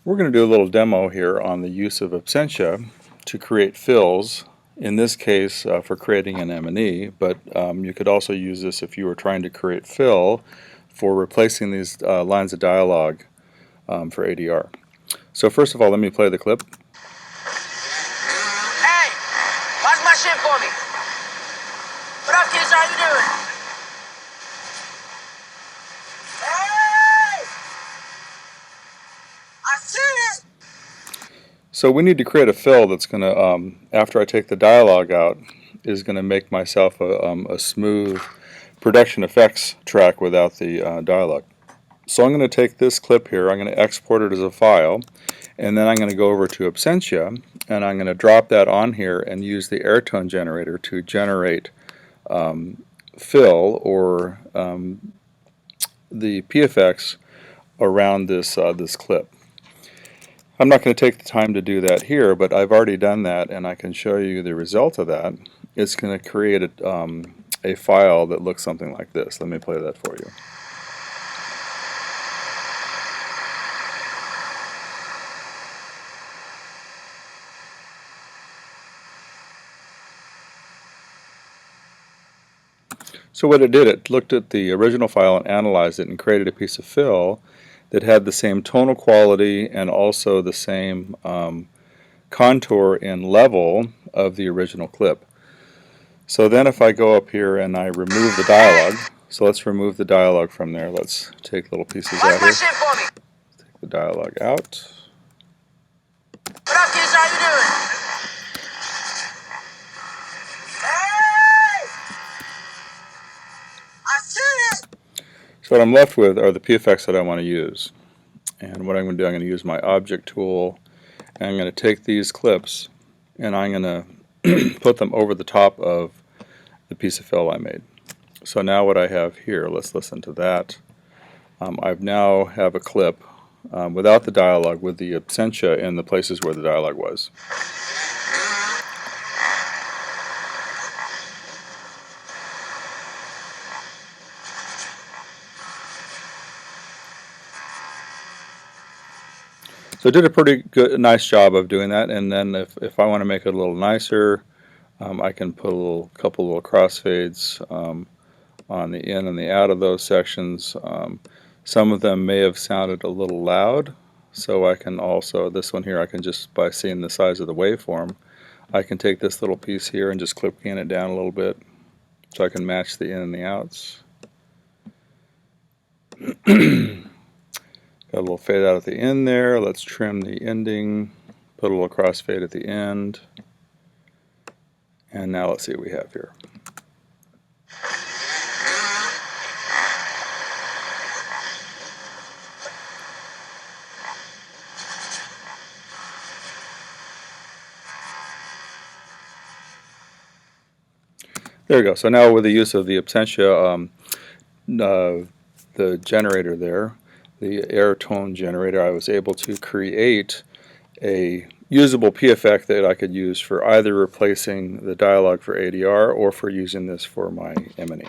We're going to do a little demo here on the use of Absentia to create fills, in this case for creating an M&E, but you could also use this if you were trying to create fill for replacing these lines of dialogue for ADR. So first of all, let me play the clip. Hey, watch my shit for me. What up, kids? How you doing? Hey! I see it! So we need to create a fill that's going to, after I take the dialogue out, is going to make myself a smooth production effects track without the dialogue. So I'm going to take this clip here, I'm going to export it as a file, and then I'm going to go over to Absentia, and I'm going to drop that on here and use the airtone generator to generate fill or the PFX around this clip. I'm not going to take the time to do that here, but I've already done that, and I can show you the result of that. It's going to create a file that looks something like this. Let me play that for you. So what it did, it looked at the original file and analyzed it and created a piece of fill that had the same tonal quality and also the same contour and level of the original clip. So then if I go up here and I remove the dialogue, so let's remove the dialogue from there. Let's take little pieces out here. Take the dialogue out. What up, kids? How you doing? So what I'm left with are the PFX that I want to use. And what I'm going to do, I'm going to use my object tool, and I'm going to take these clips and I'm going to put them over the top of the piece of fill I made. So now what I have here, let's listen to that. I now have a clip without the dialogue with the Absentia in the places where the dialogue was. So it did a pretty good, nice job of doing that, and then if I want to make it a little nicer, I can put a couple little crossfades on the in and the out of those sections. Some of them may have sounded a little loud, so I can also, this one here, I can just, by seeing the size of the waveform, I can take this little piece here and just clip can it down a little bit so I can match the in and the outs. Got a little fade out at the end there. Let's trim the ending, put a little crossfade at the end, and now let's see what we have here. There we go. So now with the use of the Absentia, the generator there, the airtone generator, I was able to create a usable PFX that I could use for either replacing the dialogue for ADR or for using this for my M&E.